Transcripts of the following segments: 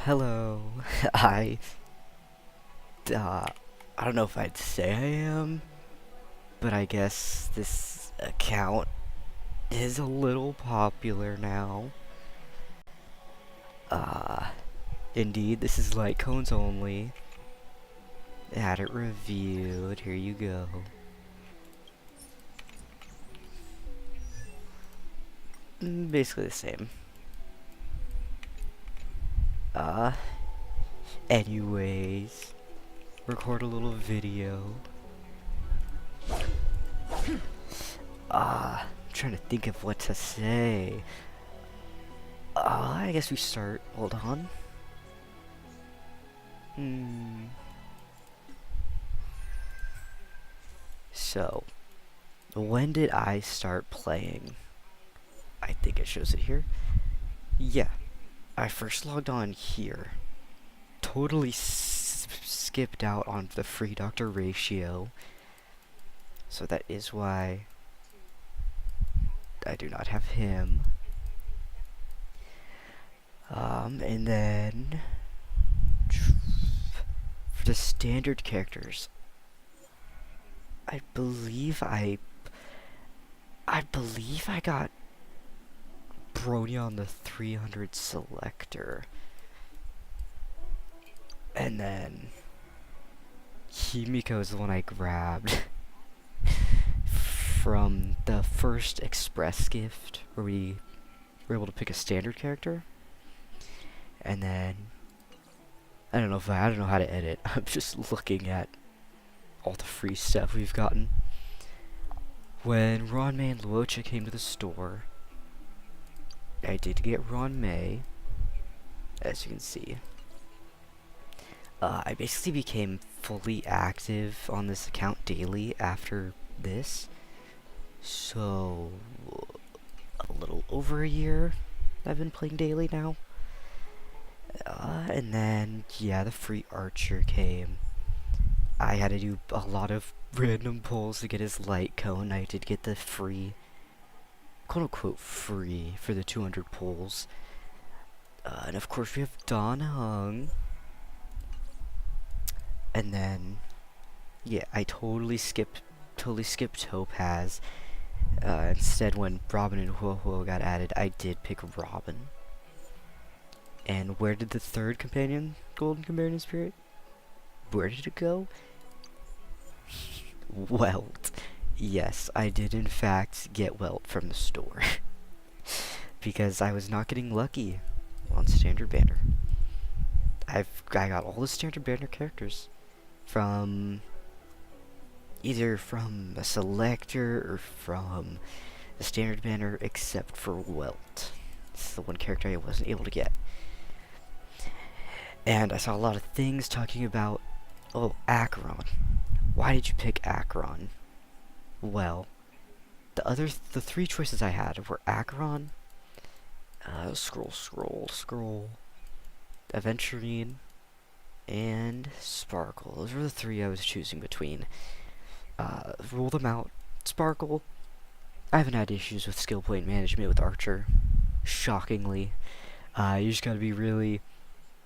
Hello. I, uh, I don't know if I'd say I am, but I guess this account is a little popular now. Uh, Indeed, this is LightConesOnly. Had it reviewed. Here you go. Basically the same. Uh, Anyways, record a little video. I'm trying to think of what to say. I guess we start. Hold on. So, when did I start playing? I think it shows it here. Yeah, I first logged on here. Totally skipped out on the free doctor ratio. So that is why I do not have him. And then for the standard characters, I believe I got Brony on the 300 selector. And then Himiko is the one I grabbed from the first express gift where we were able to pick a standard character. And then I don't know how to edit. I'm just looking at all the free stuff we've gotten. When Ron May and Luocha came to the store, I did get Ron May, as you can see. I basically became fully active on this account daily after this. So, a little over a year I've been playing daily now. And then, yeah, the free archer came. I had to do a lot of random pulls to get his light cone. I did get the free, quote-unquote free, for the 200 pulls. And of course we have Don Hung. And then, yeah, I totally skipped Topaz. Instead, when Robin and Huo got added, I did pick Robin. And where did the third golden companion spirit? Where did it go? Welt. Yes, I did in fact get Welt from the store. Because I was not getting lucky on standard banner. I got all the standard banner characters from either from a selector or from the standard banner, except for Welt. This is the one character I wasn't able to get. And I saw a lot of things talking about, oh, Acheron. Why did you pick Acheron? Well, the three choices I had were Acheron, Scroll, Aventurine, and Sparkle. Those were the three I was choosing between. Rule them out. Sparkle, I haven't had issues with skill point management with Archer. Shockingly. You just gotta be really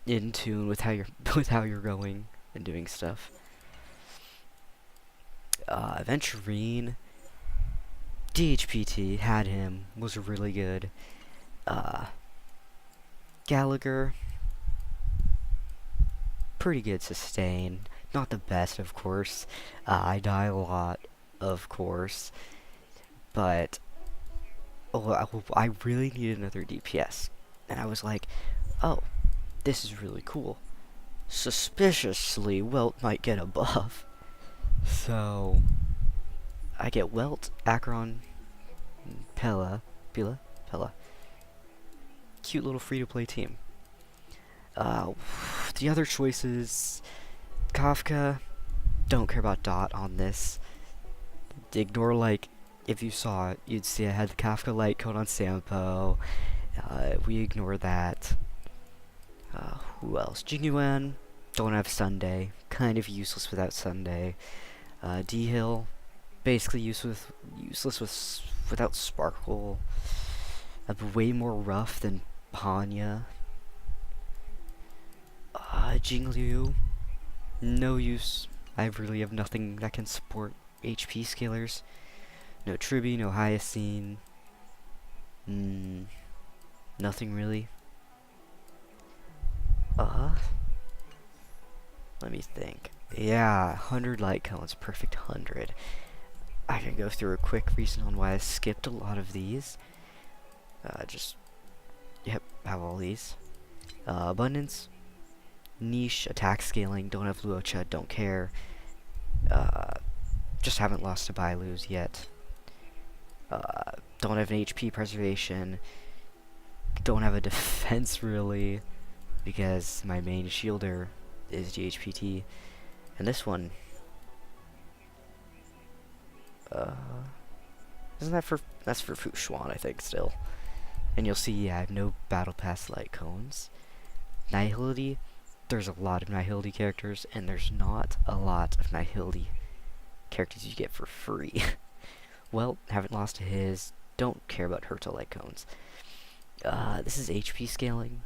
in tune with how you're going and doing stuff. Aventurine, DHPT, had him, was really good. Gallagher, pretty good sustain. Not the best, of course. I die a lot, of course. But I really need another DPS. And I was like, oh, this is really cool. Suspiciously, Welt might get a buff. So, I get Welt, Acheron, Pella. Cute little free-to-play team. The other choices, Kafka, don't care about Dot on this. Ignore, like, if you saw it, you'd see I had the Kafka light cone on Sampo. We ignore that. Who else? Jinyuan, don't have Sunday. Kind of useless without Sunday. D-Hill, basically useless without Sparkle. Way more rough than Panya. Jingliu, no use. I really have nothing that can support HP scalers. No Triby, no Hyacine. Nothing really. Let me think. Yeah, 100 light cones, perfect 100. I can go through a quick reason on why I skipped a lot of these. Yep, have all these. Abundance, niche, attack scaling, don't have Luocha, don't care. Just haven't lost to Bailu's yet. Don't have an HP preservation. Don't have a defense really, because my main shielder is GHPT. And this one, isn't that for, that's for Fushuan, I think, still. And you'll see, yeah, I have no Battle Pass light cones. Nihility, there's a lot of Nihility characters, and there's not a lot of Nihility characters you get for free. Well, haven't lost to his, don't care about Herta light cones. This is HP scaling,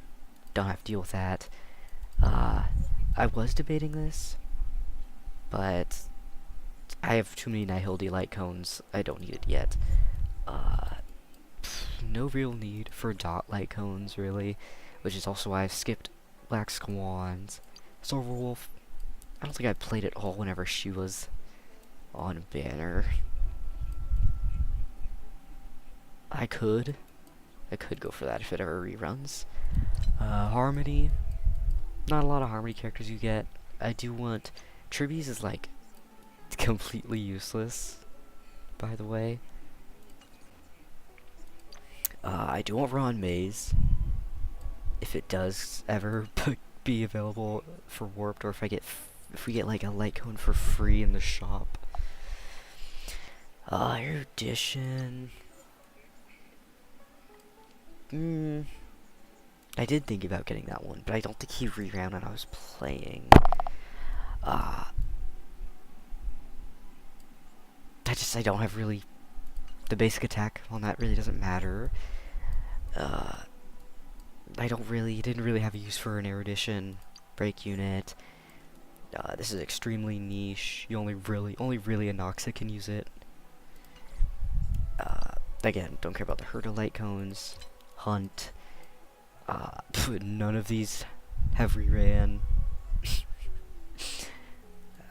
don't have to deal with that. I was debating this, but I have too many Nihility light cones, I don't need it yet. No real need for dot light cones, really, which is also why I've skipped Black Swans. Silverwolf, I don't think I played it all whenever she was on banner. I could go for that if it ever reruns. Harmony, not a lot of Harmony characters you get. I do want, Triby's is like completely useless, by the way. I do want Ron Maze, if it does ever be available for Warped, or if we get like a light cone for free in the shop. Erudition. I did think about getting that one, but I don't think he reran when I was playing. I don't have really, the basic attack on that really doesn't matter. Didn't really have a use for an erudition break unit. This is extremely niche. You only really a Noxa can use it. Again, don't care about the Herta light cones. Hunt. None of these have reran.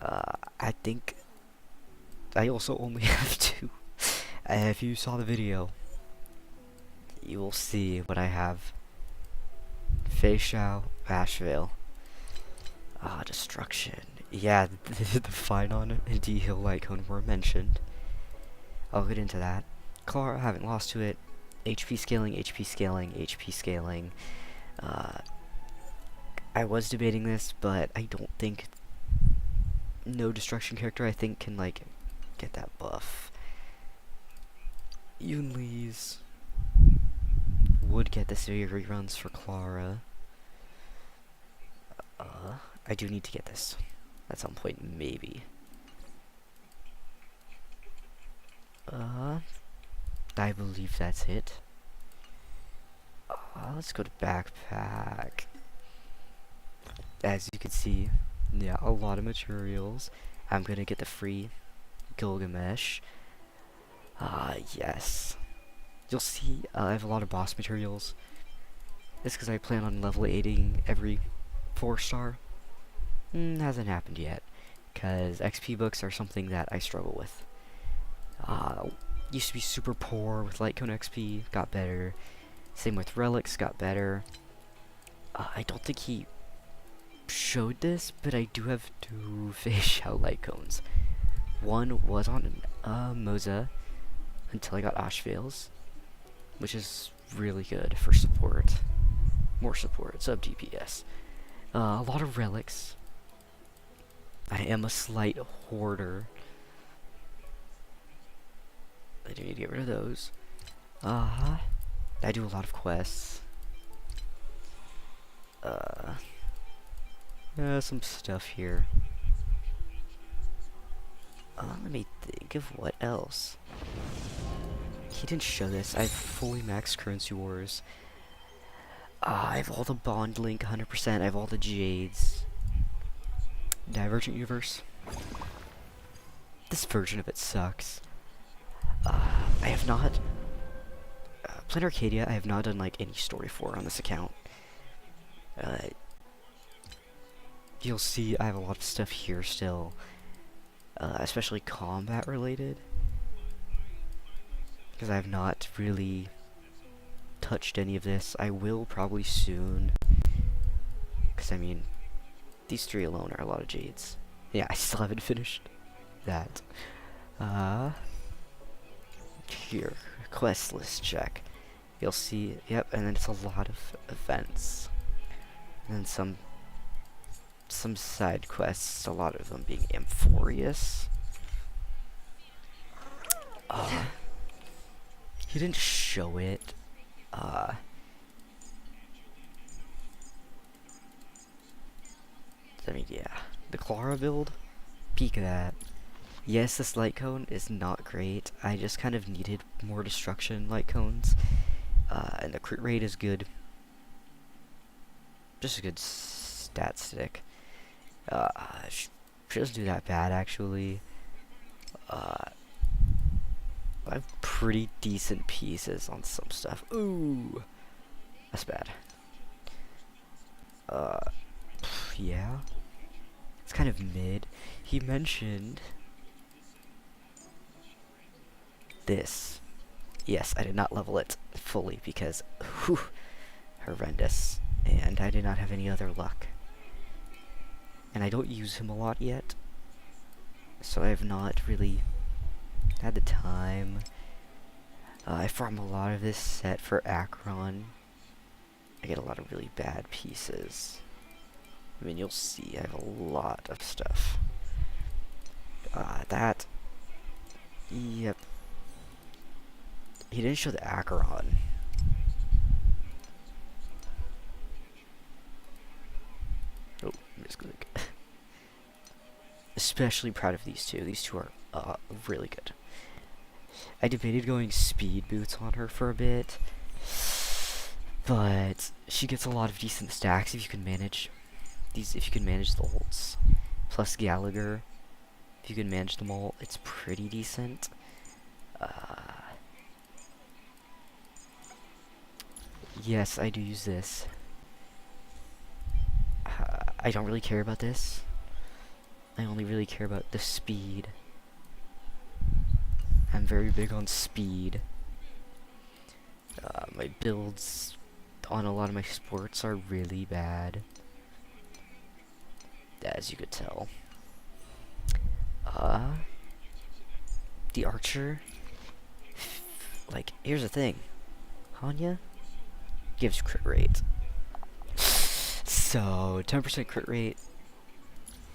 I think I also only have two. If you saw the video, you will see what I have. Fei Shao, Ashvale. Destruction. Yeah, the Phynon and D-Hill light cone were mentioned. I'll get into that. Clara, I haven't lost to it. HP scaling, HP scaling, HP scaling. I was debating this, but I don't think no destruction character I think can like get that buff. Yunli's would get the series reruns for Clara. I do need to get this at some point, maybe. I believe that's it. Let's go to backpack. As you can see, yeah, a lot of materials. I'm gonna get the free Gilgamesh. Yes. You'll see, I have a lot of boss materials. It's because I plan on level 8ing every 4-star. Hasn't happened yet, because XP books are something that I struggle with. Used to be super poor with Lightcone XP, got better. Same with relics, got better. I don't think he showed this, but I do have 2 Fei Shao light cones. One was on Moza until I got Ashvale's, which is really good for support. More support, sub DPS. A lot of relics. I am a slight hoarder. I do need to get rid of those. I do a lot of quests. Some stuff here. Let me think of what else. He didn't show this. I have fully maxed currency wars. I have all the Bond Link 100%. I have all the Jades. Divergent Universe. This version of it sucks. I have not... Planet Arcadia, I have not done like any story for on this account. You'll see I have a lot of stuff here still. Especially combat related. Because I have not really touched any of this. I will probably soon. Because I mean, these three alone are a lot of Jades. Yeah, I still haven't finished that. Here, quest list check. You'll see, yep, and then it's a lot of events. And then some side quests, a lot of them being Amphorious. He didn't show it. I mean, yeah. The Clara build, peek of that. Yes, this light cone is not great. I just kind of needed more destruction light cones. And the crit rate is good. Just a good stat stick. She doesn't do that bad, actually. I have pretty decent pieces on some stuff. Ooh! That's bad. Yeah. It's kind of mid. He mentioned this. Yes, I did not level it fully because, whew, horrendous. And I did not have any other luck. And I don't use him a lot yet. So I have not really had the time. I farm a lot of this set for Akron. I get a lot of really bad pieces. I mean, you'll see I have a lot of stuff. That... Yep. He didn't show the Acheron. Oh, misclick. Especially proud of these two. These two are really good. I debated going speed boots on her for a bit, but she gets a lot of decent stacks if you can manage these. If you can manage the ults, plus Gallagher, if you can manage them all, it's pretty decent. Yes, I do use this. I don't really care about this. I only really care about the speed. I'm very big on speed. My builds on a lot of my sports are really bad, as you could tell. The archer, like, here's the thing. Hanya gives crit rate. So, 10% crit rate,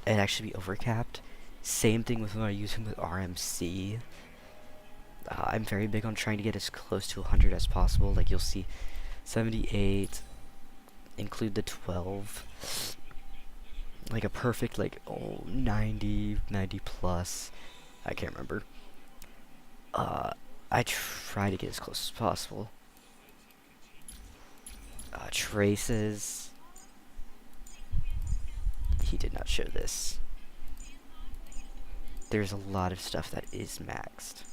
it'd actually be overcapped. Same thing with when I use him with RMC. I'm very big on trying to get as close to 100 as possible. Like, you'll see 78, include the 12. Like a perfect, like, 90 plus. I can't remember. I try to get as close as possible. Traces. He did not show this. There's a lot of stuff that is maxed.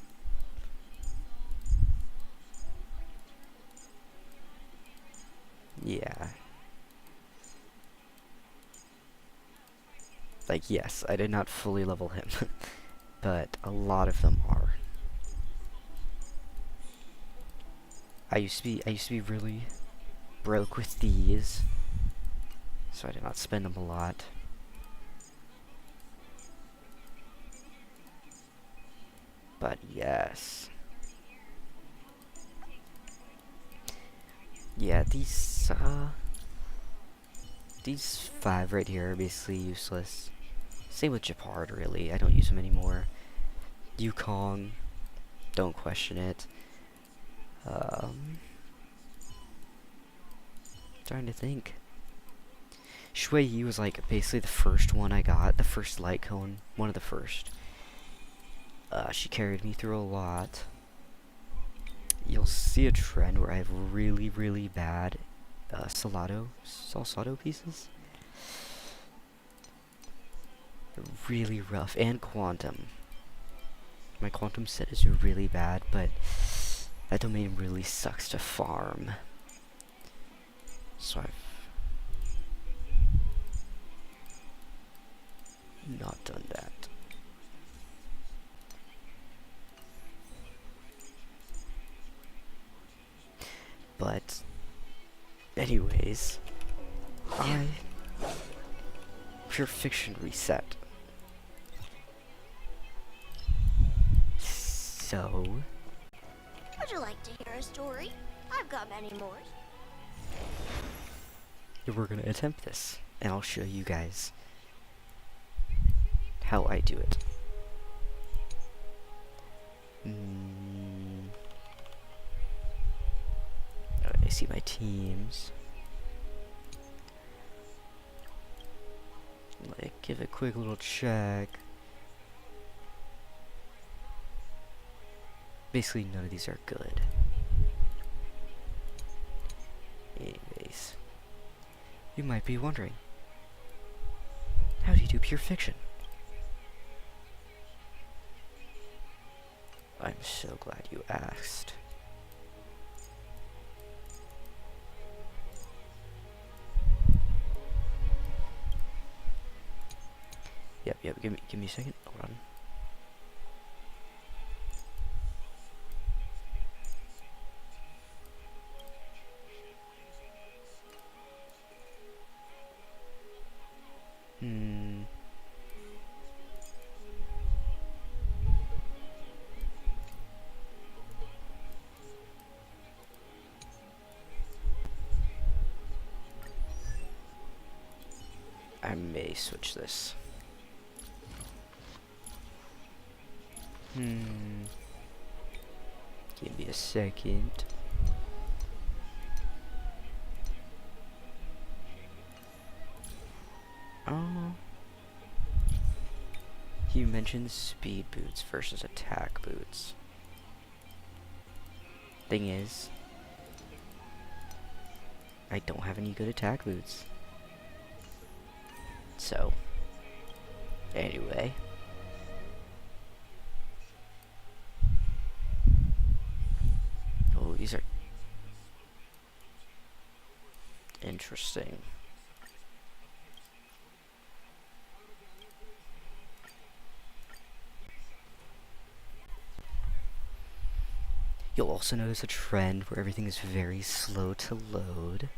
Yeah. Like, yes, I did not fully level him, but a lot of them are. I used to be really broke with these, so I did not spend them a lot. But yes. Yeah, these 5 right here are basically useless. Same with Japard, really. I don't use them anymore. Yukong, don't question it. Trying to think. Shui Yi was like basically the first one I got, the first light cone, one of the first. She carried me through a lot. You'll see a trend where I have really, really bad salsado pieces. They're really rough, and quantum. My quantum set is really bad, but that domain really sucks to farm. So I've not done that. But anyways, Pure Fiction reset. So, would you like to hear a story? I've got many more. we're gonna attempt this, and I'll show you guys how I do it. I see my teams. Like, give a quick little check. Basically, none of these are good. Anyways, you might be wondering, how do you do Pure Fiction? I'm so glad you asked. Yep, give me a second. Hold on. I may switch this. Give me a second. You mentioned speed boots versus attack boots. Thing is, I don't have any good attack boots. So, anyway. Oh, these are interesting. You'll also notice a trend where everything is very slow to load.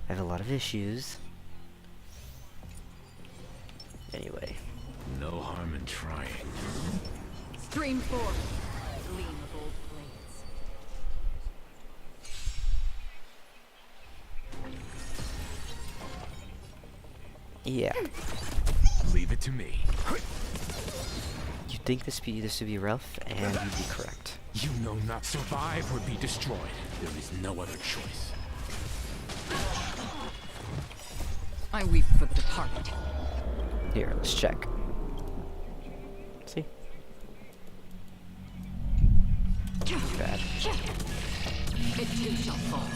I have a lot of issues. Anyway. No harm in trying. Stream 4. Gleam of old blades. Yeah. Leave it to me. You'd think this would be rough, and you'd be correct. You know not survive or be destroyed. There is no other choice. I weep for the departed. Here, let's check. See? Bad. It too shall fall.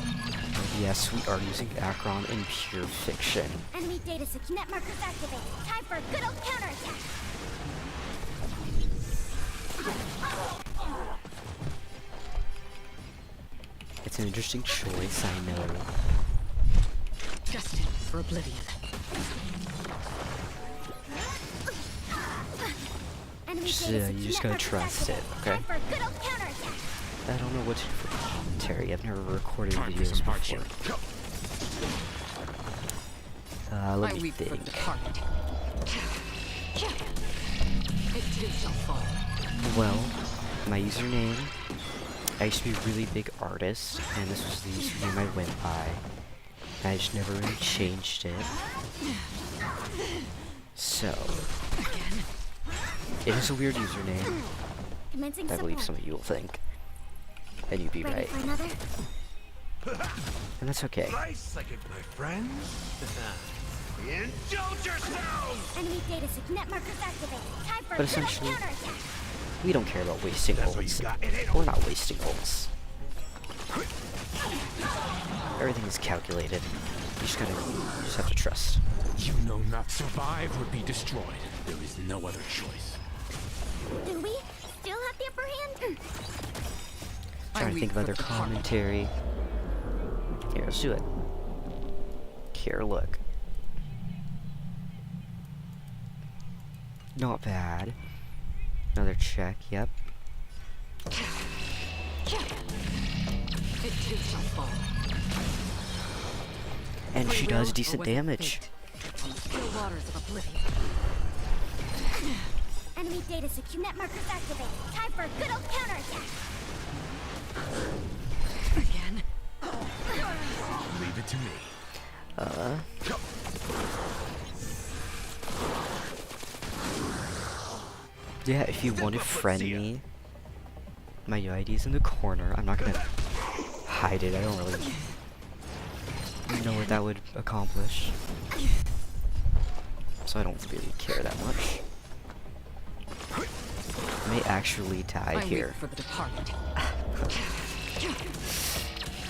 Yes, we are using Akron in Pure Fiction. Enemy data net markers activated. Time for a good old counterattack. It's an interesting choice, I know. Destined for oblivion. You just gotta trust it, okay? I don't know what to do for commentary. I've never recorded videos before. Let me think. It too shall fall. Well, my username, I used to be a really big artist, and this was the username I went by. I just never really changed it. So, it is a weird username. I believe some of you will think. And you'd be right. And that's okay. Nice, like it, my friends. Indulge yourselves! Enemy data net markers activated. Time for But essentially, we don't care about wasting ults. That's what you got. It ain't We're not wasting ults. everything is calculated. You just have to trust. You know not survive or be destroyed. There is no other choice. Do we still have the upper hand? Trying to think of other commentary. Here, let's do it. Here, look. Not bad. Another check, yep. It too shall fall. And she Free does will, or decent was it damage. fate? On the still waters of oblivion. Enemy data net markers activated. Time for a good old counterattack. Again. Leave it to me. Yeah, if you want to friend me, my UID's in the corner. I'm not gonna hide it. I don't really know what that would accomplish. So I don't really care that much. I may actually die I here. weep for the departed.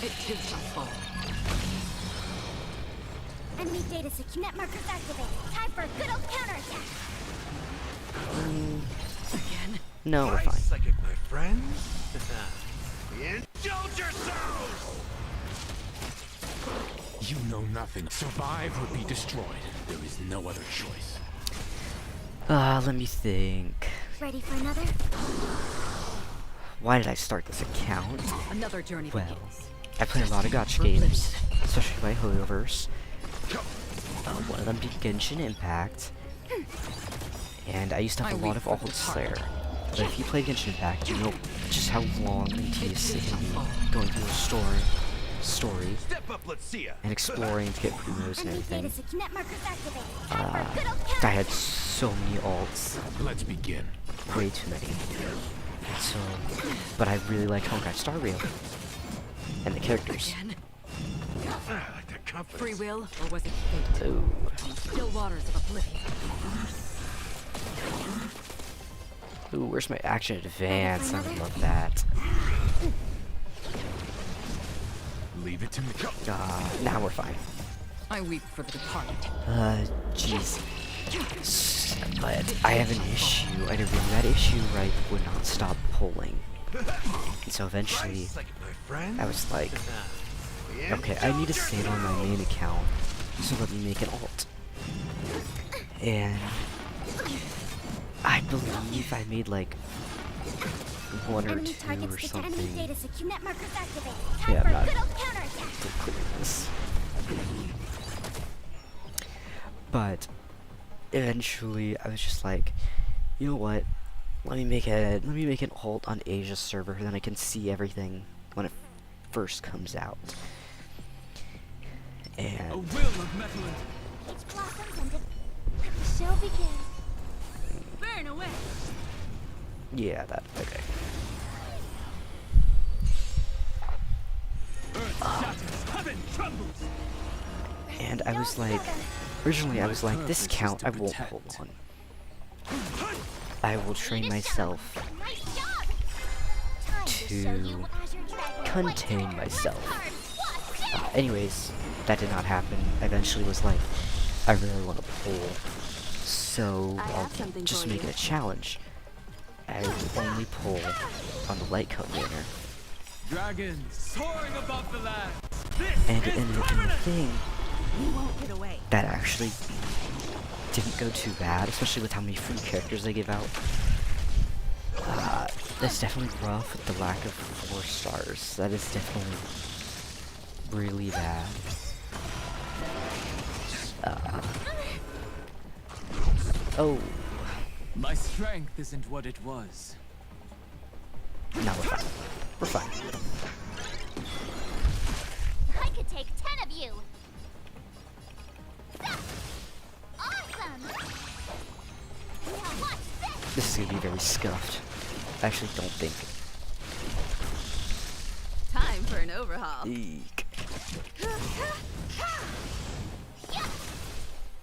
It too shall fall. Enemy data net markers activated. Time for a good old counterattack. Again. No, we're My fine. psychic, my friends. Indulge yourselves! You know nothing. Survive or be destroyed. There is no other choice. Let me think. Ready for another? Why did I start this account? Another journey Well, begins. I play a lot of gotcha games, especially my Hoyoverse. One of them being Genshin Impact. And I used to have a lot of alts there. But if you play Genshin Impact, you know just how long and tedious it can be going through a story Step up, let's see ya. and exploring to get primos and Enemy data everything. net markers activated. Time for a good old I counterattack. had so many alts, Let's begin. way too many. So, but I really liked Honkai Star Rail and the characters. Again. I like that confidence. Free will, or was it fate? Ooh. On the still waters of oblivion. Ooh, where's my action advance? I would love that. Leave it to me. Now we're fine. I weep for the departed. Jeez. But I have an issue. I had a really bad issue where I would not stop pulling. And so My eventually, psychic, my friends. I was like, okay, I need to save on my main account, so let me make an alt. And I believe I made like one or Enemy two targets or to enemy something. data net markers activated. Time Yeah, for I'm a not good old counterattack. clear this. But eventually I was just like, you know what? Let me make an alt on Asia's server, then I can see everything when it first comes out. And will of metal and Each blossoms and the show begins. Burn away. yeah, that okay. heaven trembles. And I was like, originally I was like, this count I won't hold on. I will train myself Nice job. Time to show you Azure Dragon contain what myself. card was. Anyways, that did not happen. I eventually was like, I really want to pull, so I'll just make it a challenge. I will only pull on the lightcone winner. Dragons soaring above the land. And in the thing, We won't get away. that actually didn't go too bad, especially with how many free characters they give out. That's definitely rough with the lack of 4 stars. That is definitely really bad. Oh, My strength isn't what it was. no, we're fine. We're fine. I could take 10 of you. Awesome. Now watch this. This is gonna be very scuffed. I actually don't think. Time for an overhaul. Eek.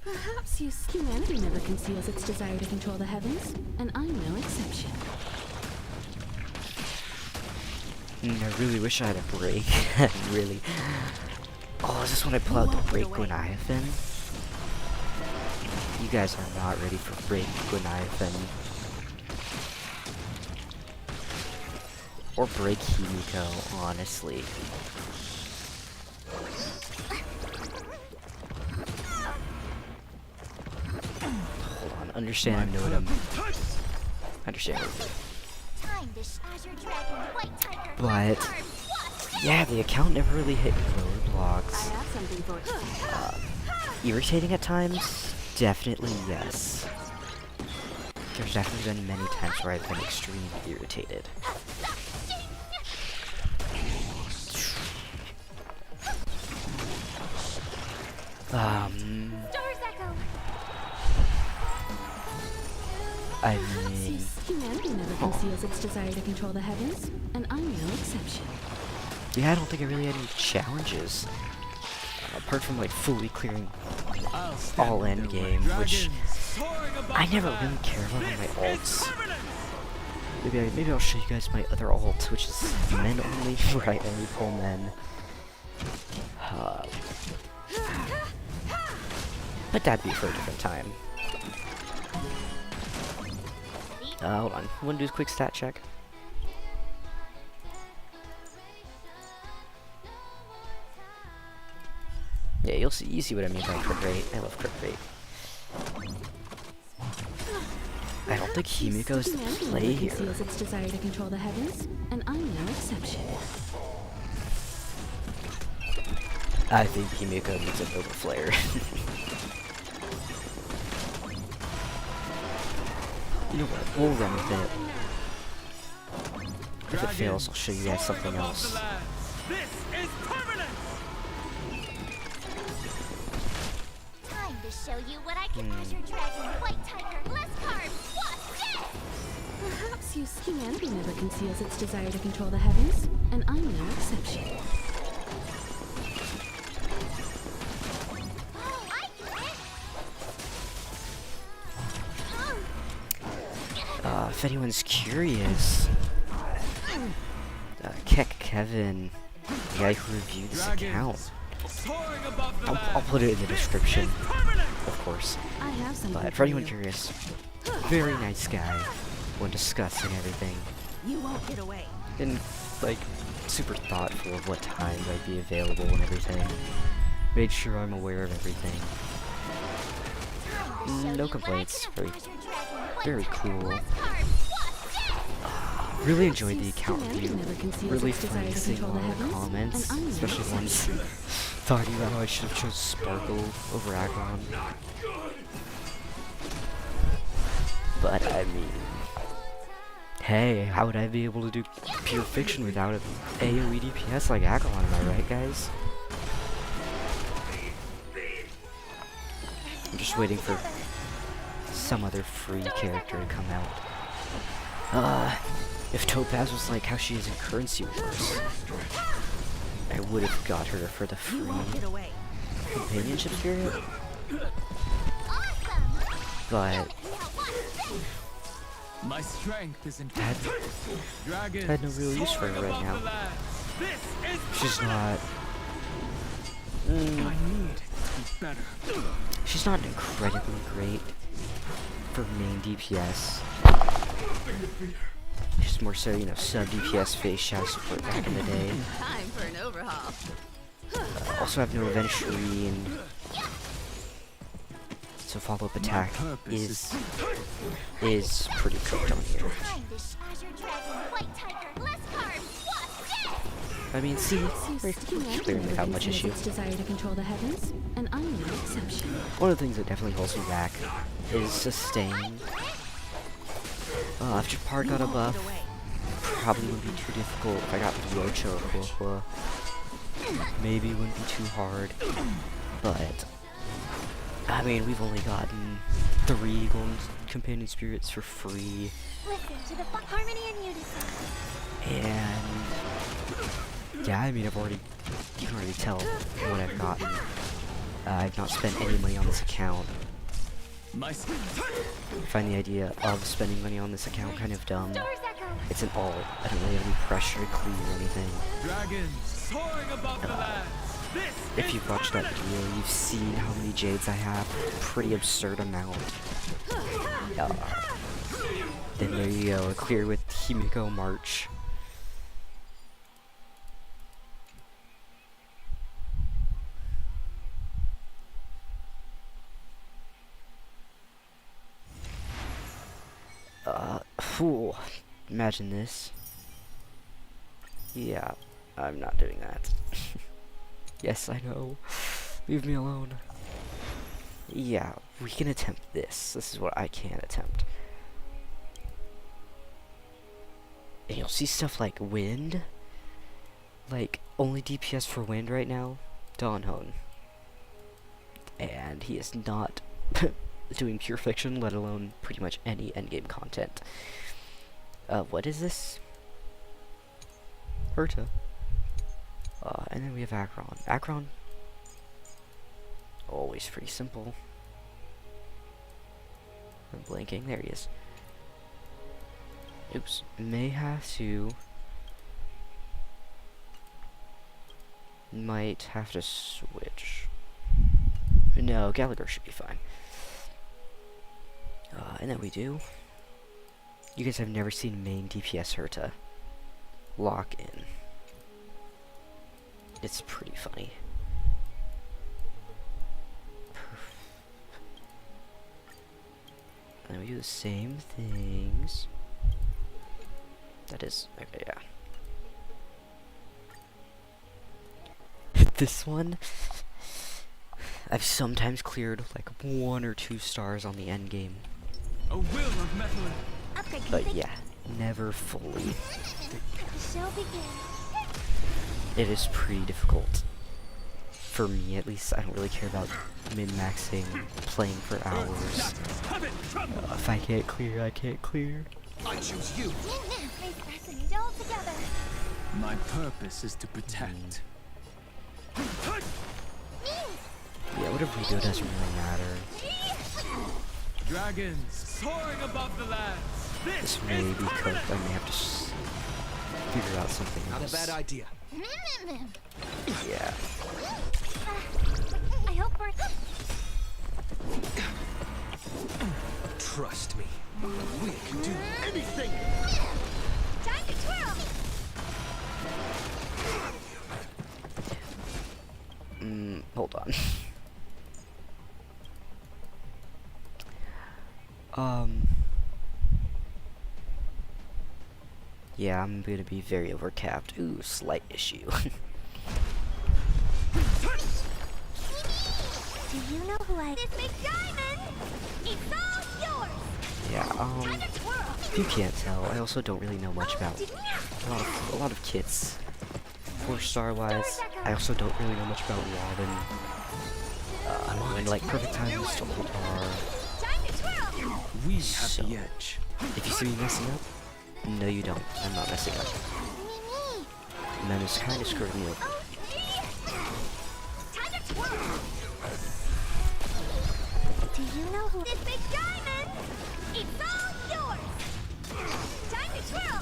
Perhaps humanity never conceals its desire to control the heavens, and I'm no exception. I really wish I had a break. Really. Oh, is this when I pull out the Break Gwenathan? You guys are not ready for Break Gwenathan. Or Break Himiko, honestly. Hold on, understand I'm new at him. Understand. But yeah, the account never really hit roadblocks. Irritating at times? Definitely yes. There's definitely been many times where I've been extremely irritated. I mean, Humanity never conceals its desire to control the heavens, and I'm no exception. yeah, I don't think I really had any challenges. Apart from like fully clearing all end game, which I never really care about on my ults. Maybe I'll show you guys my other ult, which is men only, where I only pull men. But that'd be for a different time. Hold on. Wanna do a quick stat check? Yeah, you see what I mean by crit rate. I love crit rate. I don't think Himiko's the play here. Conceals its desire to control the heavens, and I'm no exception. I think Himiko needs a Nova Flare. You know what? We'll run with it. If it fails, I'll show you guys something else. This is permanent! Time to show you what I can Azure Dragon, White Tiger, Lescar, What's this? Perhaps humanity never conceals its desire to control the heavens, and I'm no exception. Oh, I get it! If anyone's curious, Kevin, the guy who reviewed this account, Soaring above the I'll put it in the description, of course. I have something But for anyone curious, very nice guy when discussing everything. You won't get away. And like super thoughtful of what times I'd be available and everything. Made sure I'm aware of everything. No complaints. Very cool. Really enjoyed the account review. Really funny seeing all the comments, especially ones talking about how I should have chose Sparkle over Aggron. But I mean, hey, how would I be able to do pure fiction without an AoE DPS like Aggron? Am I right, guys? I'm just waiting for some other free character to come out. If Topaz was like how she is in Currency Wars, I would have got her for the free companionship spirit. But My strength is in I had no real use for her right now. She's not. I need to be better. She's not incredibly great for main DPS. She's more so, you know, sub DPS face shadow support back in the day. Time for an overhaul. Also have no revenge tree, and so follow-up attack is pretty cooked on here. I mean, see, very clearly without much issue. Desire to control the heavens, and I'm no exception. One of the things that definitely holds me back is sustain. If Japar got a buff, probably wouldn't be too difficult. If I got Rocho or Huohua, maybe wouldn't be too hard. But I mean, we've only gotten 3 golden companion spirits for free, Listen to the harmony and unison. and yeah, I mean, you can already tell what I've gotten. I've not spent any money on this account. My I find the idea of spending money on this account kind of dumb. It's an alt. I don't really have any pressure to clean or anything. dragons soaring above the lands. This if you've watched that video, you've seen how many jades I have. Pretty absurd amount. Then there you go, clear with Himiko March. Phew. Imagine this. Yeah, I'm not doing that. Yes, I know. Leave me alone. Yeah, we can attempt this. This is what I can attempt. And you'll see stuff like wind. Like, only DPS for wind right now. Donhone. And he is not doing pure fiction, let alone pretty much any endgame content. What is this? Herta. And then we have Akron. Akron? Always pretty simple. I'm blinking. There he is. Oops. May have to... Might have to switch. No, Gallagher should be fine. And then we do. You guys have never seen main DPS Herta. Lock in. It's pretty funny. And then we do the same things. That is, okay, yeah. This one, I've sometimes cleared like 1 or 2 stars on the end game. A will of metal. But yeah, never fully. The show begins. It is pretty difficult. For me, at least, I don't really care about min-maxing, playing for hours. If I can't clear, I can't clear. I choose you. Please fascinate all together. My purpose is to protect. Yeah, whatever we do doesn't really matter. Dragons soaring above the lands. This may be cooked, I may have to figure out something Not a else. bad idea. Yeah. I hope we're... Trust me. We can do anything. Time to twirl! Hold on. Yeah, I'm gonna be very overcapped. Ooh, slight issue. Do you know who I... This big diamond! It's all yours! Yeah, Time to twirl! if you can't tell, I also don't really know much about a lot of kits. 4-star wise, I also don't really know much about Robin. And like perfect times to hold R. Time to twirl! We have So- the edge. If you see me messing up, no you don't. I'm not messing up. And then it's kind of screwing me over. Time to twirl! Do you know who... This big diamond! It's all yours! Time to twirl!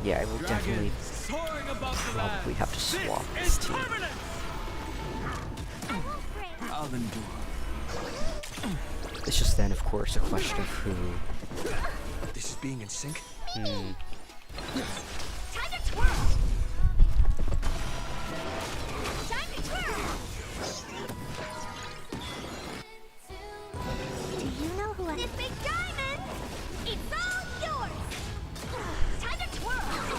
Yeah, I will definitely Soaring above the probably have to swap This this is team. permanent. I won't break. I'll endure. It's just then, of course, a question of who. This is being in sync. Time to twirl! Time to twirl! Do you know who I... This big diamond! It's all yours! Time to twirl!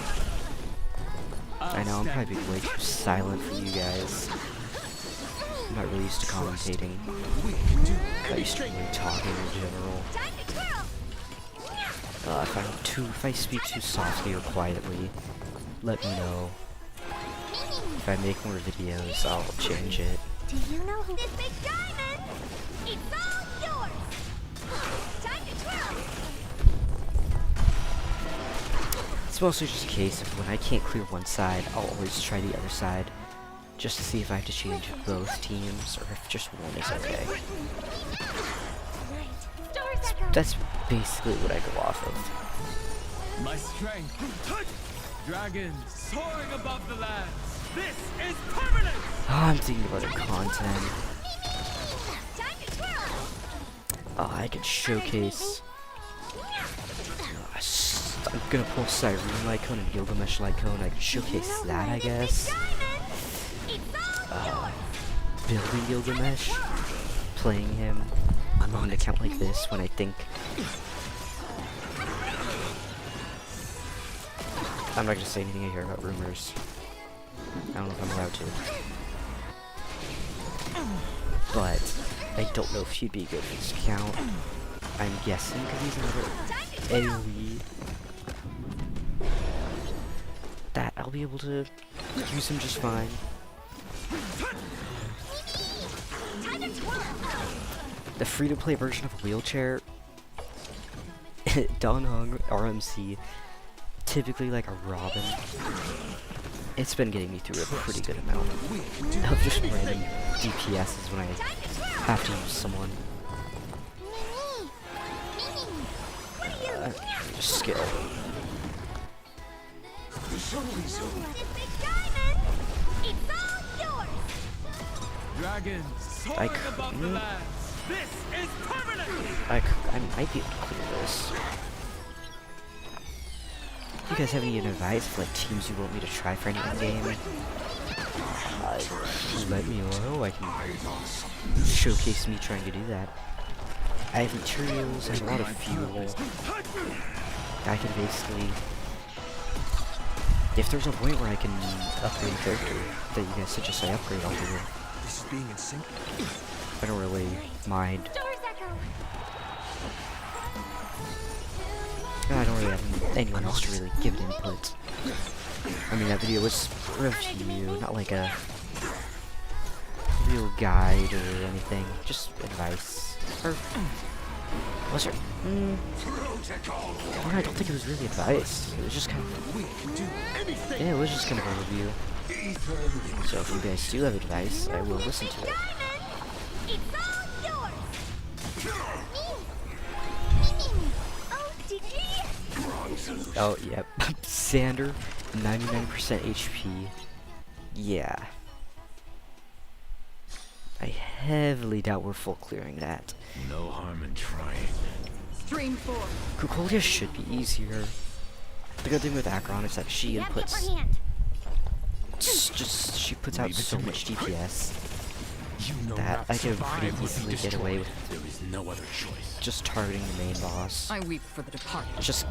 I know, I'm probably being way too silent for you guys. I'm not really used to commentating. We can do I used to really talking in general. Time to twirl! If I speak too softly or quietly, let me know. If I make more videos, I'll change it. Do you know who... This big diamond! It's all yours! Time to twirl! It's mostly just a case of when I can't clear one side, I'll always try the other side, just to see if I have to change both teams, or if just one is okay. Stars echo! That's basically what I go off of. My strength. Dragons soaring above the land. This is permanent! I'm thinking about the content. Time to twirl! Oh, I could showcase. I'm gonna pull Siren Lightcone and Gilgamesh Lightcone. I could showcase that, I guess. Building Gilgamesh, playing him on an account like this when I think. I'm not gonna say anything I hear about rumors. I don't know if I'm allowed to. But I don't know if he'd be good for this account. I'm guessing because he's another AoE that I'll be able to use him just fine. The free-to-play version of Wheelchair, Don Hung RMC, typically like a Robin. It's been getting me through a pretty good amount of just random DPSs when I have to use someone. Just skill. Dragons soaring above the land. This is permanent! I might be able to clear this. You guys have any advice for like teams you want me to try for any game? Let me know. I can showcase me trying to do that. I have materials, I have a lot of fuel. I can basically, if there's a point where I can upgrade a character that you guys suggest I upgrade, I'll do it. This is being in sync. I don't really mind. I don't really have anyone else to really give it input. I mean, that video was a review, not like a real guide or anything. Just advice. Or was it? I don't think it was really advice. It was just kind of. Yeah, it was just kind of a review. So if you guys do have advice, I will listen to it. Oh, yep. Sander, 99% HP. Yeah. I heavily doubt we're full clearing that. No harm in trying. Stream 4. Kukolia should be easier. The good thing with Akron is that she inputs. She puts out so much DPS You know that I can pretty easily get away with There is no other choice. just targeting the main boss. I weep for the departed. Just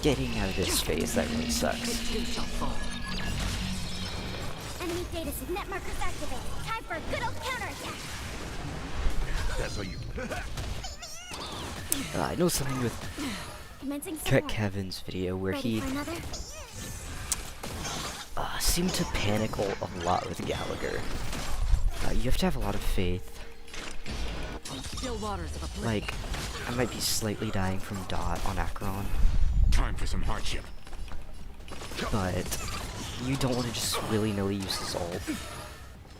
getting out of this phase, that really It sucks. too shall fall. Enemy data signet markers activated. Time for a good old counterattack. That's how you. I know something with Commencing Check Kevin's video where Ready he for another? seemed to panic a lot with Gallagher. You have to have a lot of faith. Still waters of oblivion. Like, I might be slightly dying from Dot on Akron, Time for some hardship. but you don't want to just willy-nilly use this ult.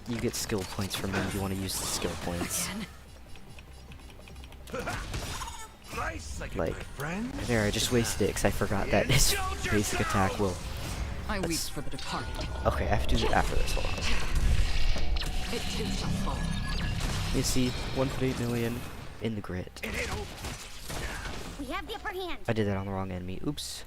You get skill points from him, you want to use the skill points. Like, there, I just wasted it because I forgot that his basic attack will... I weep for the departed. Okay, I have to do it after this, hold on. It too shall fall. You see, 1.8 million in the grid. We have the upper hand. I did that on the wrong enemy, oops.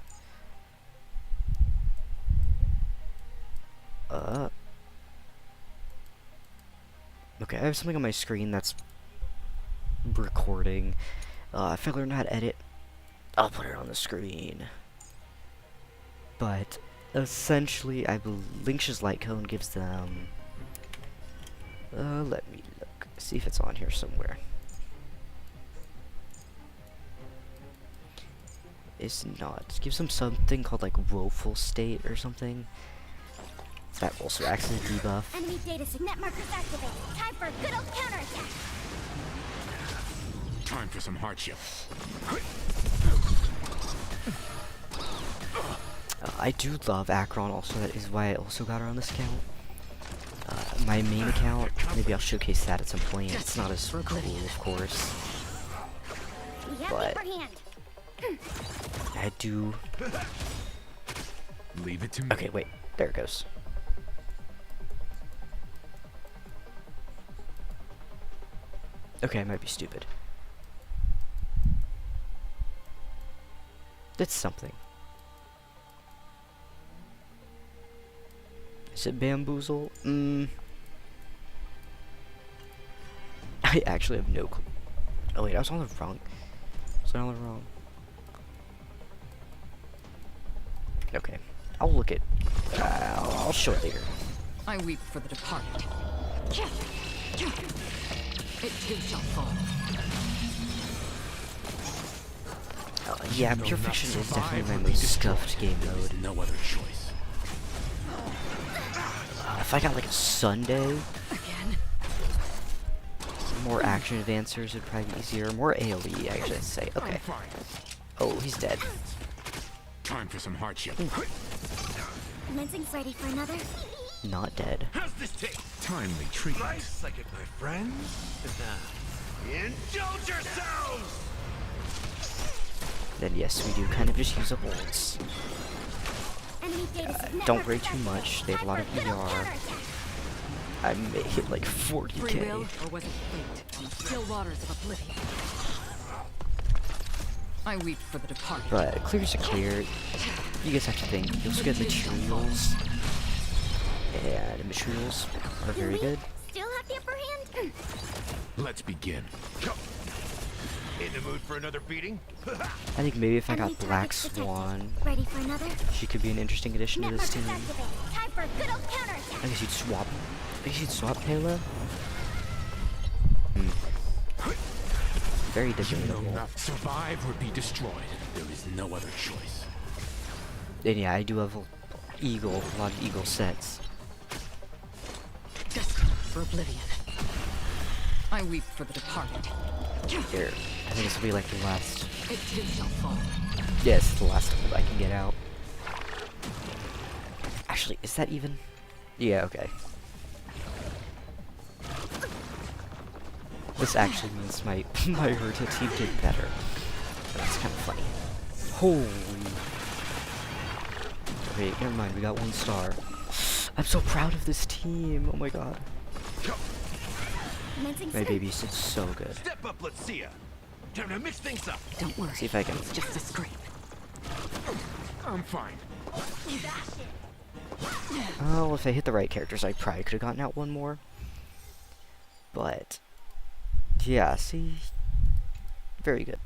Okay, I have something on my screen that's recording. If I learn how to edit, I'll put it on the screen. But essentially, I believe Lynx's Lightcone gives them. Let me look, see if it's on here somewhere. It's not. It gives them something called like woeful state or something. That also acts as a debuff. Enemy data signet markers activated. Time for a good old counterattack. Time for some hardship. I do love Akron also, that is why I also got her on this account. My main account, maybe I'll showcase that at some point. It's not as cool, of course. We have But the upper hand. I do Leave it to me. Okay, wait. There it goes. Okay, I might be stupid. That's something. Is it bamboozle? I actually have no clue. Oh wait, I was on the wrong. Was I on the wrong? Okay, I'll look at. I'll show it later. I weep for the departed. It too shall fall. Yeah, Pure Fiction is definitely my most scuffed game mode. No other choice. If I got like a Sunday, Again. more action advancers would probably be easier. More AoE, I should say. Okay. I'm fine. Oh, he's dead. Time for some hardship. Commencing's ready for another. Not dead. How's this taste? Timely treatment. Nice, like it, my friends. Indulge yourselves! Then yes, we do kind of just use up ults. Enemy data Don't worry too much. They have a lot of ER. I may hit like Free will, 40k. or was it fate on the still waters of oblivion? I weep for the departed. But clear's a clear. You guys have to think. You also get materials. And materials are very good. Still have the upper hand? Let's begin. In the mood for another beating? I think maybe if I got Enemy Black targets detected. Swan, Ready for another? she could be an interesting addition to this Network team. activated. Time for a good old counterattack. I guess you'd swap. I guess you'd swap Kayla. Very You know debatable. not survive or be destroyed. There is no other choice. And yeah, I do have a lot of Eagle sets. Destined for oblivion. I weep for the departed. Here, I think this will be like the last. It too shall fall. Yes, the last one I can get out. Actually, is that even? Yeah, okay. This actually means my my Urta team did better. That's kind of funny. Holy. Wait, never mind. We got 1 star. I'm so proud of this team. Oh my god. Commencing My soon. babies did so good. Step up, let's see ya. Time to mix things up. Don't worry. See if I can. It's just a scrape. I'm fine. Oh, if I hit the right characters, I probably could have gotten out 1 more. But yeah, see, very good.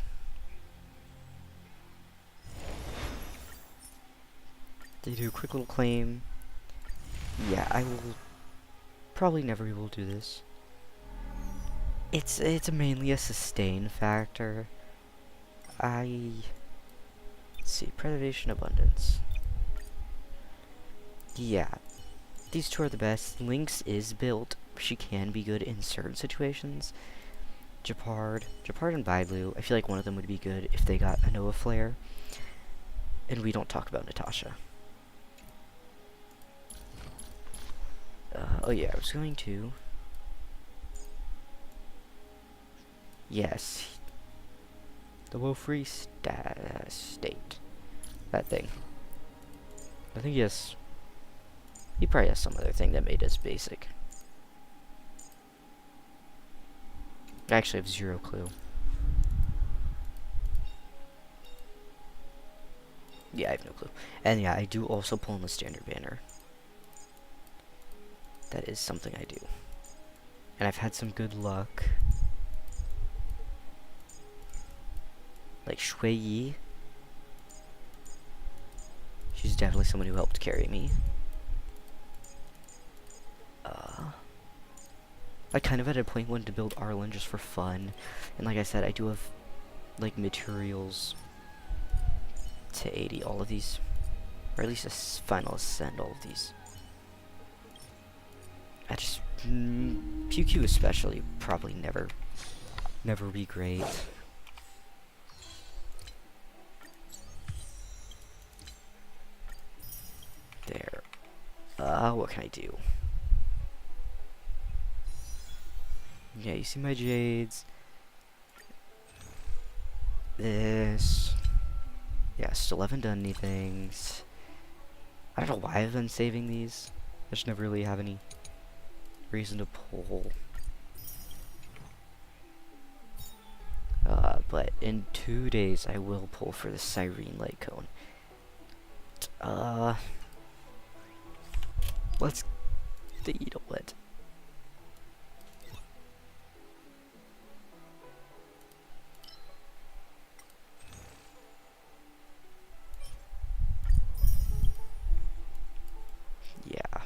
They do a quick little claim. Yeah, I will probably never be able to do this. It's mainly a sustain factor. Let's see, preservation, abundance. Yeah, these 2 are the best. Lynx is built. She can be good in certain situations. Japard and Bailu, I feel like one of them would be good if they got a Noah Flare. And we don't talk about Natasha. Oh yeah, I was going to... Yes. The woe-free state. That thing. I think yes. He probably has some other thing that made us basic. I actually have 0 clue. Yeah, I have no clue. And yeah, I do also pull in the standard banner. That is something I do. And I've had some good luck. Like Shui Yi. She's definitely someone who helped carry me. I kind of at a point wanted to build Arlen just for fun. And like I said, I do have like materials to 80 all of these. Or at least a final ascend all of these. I just PQ especially probably never be great. There. What can I do? Yeah, you see my jades. This. Yeah, still haven't done anything. I don't know why I've been saving these. I just never really have any reason to pull. But in 2 days I will pull for the Siren light cone. Let's you know what? Yeah.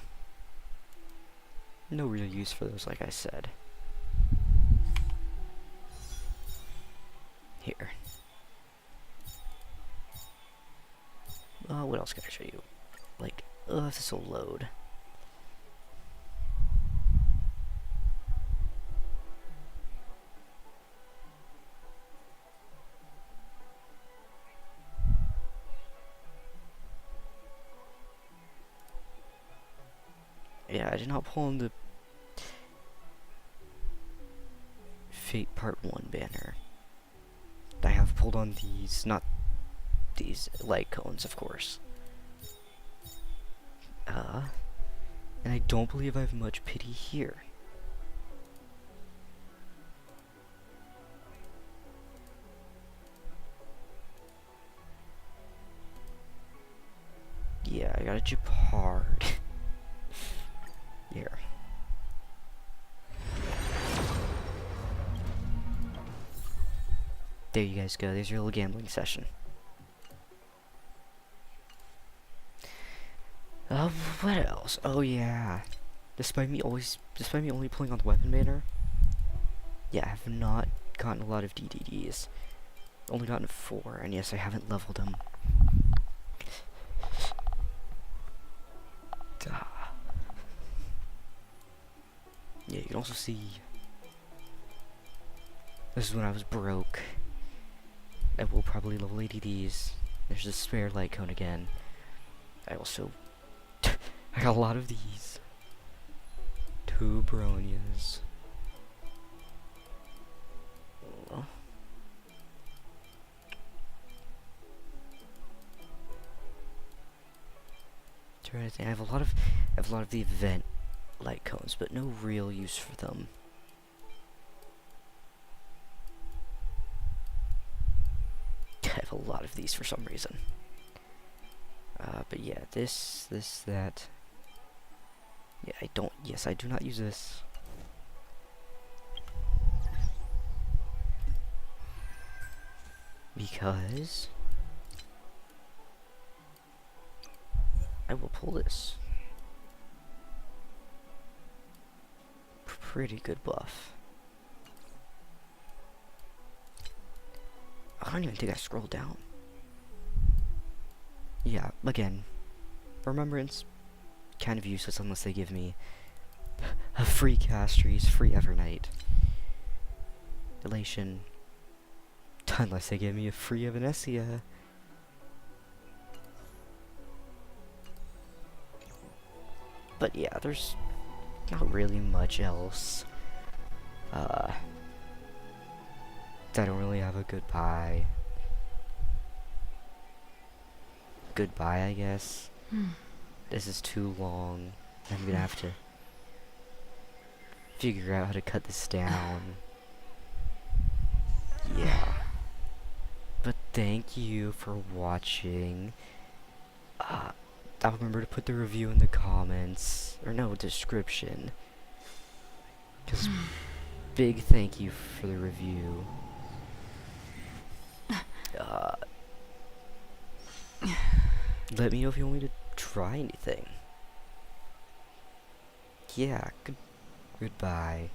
No real use for those, like I said. Here. What else can I show you? Like, if this will load. Yeah, I did not pull in the Fate Part 1 banner. I have pulled on these, not these light cones, of course. And I don't believe I have much pity here. Yeah, I gotta chip hard. Here. There you guys go. There's your little gambling session. What else? Oh yeah. Despite me only pulling on the weapon banner, yeah, I have not gotten a lot of DDDs. Only gotten 4, and yes, I haven't leveled them. Duh. Yeah, you can also see this is when I was broke. I will probably level 80 these. There's a spare light cone again. I also I got a lot of these. 2 bronias. Oh. Trying to think. I have a lot of the event light cones, but no real use for them. I have a lot of these for some reason. But yeah, this, that. Yeah, I do not use this. Because I will pull this. Pretty good buff. I don't even think I scrolled down. Yeah, again, remembrance, kind of useless unless they give me a free Castries, free Evernight. Elation, unless they give me a free Evanescia. But yeah, there's not really much else. I don't really have a goodbye. Goodbye, I guess. This is too long. I'm gonna have to figure out how to cut this down. Yeah. But thank you for watching. I'll remember to put the review in the comments, or no, description. Because big thank you for the review. Let me know if you want me to try anything. Yeah, goodbye.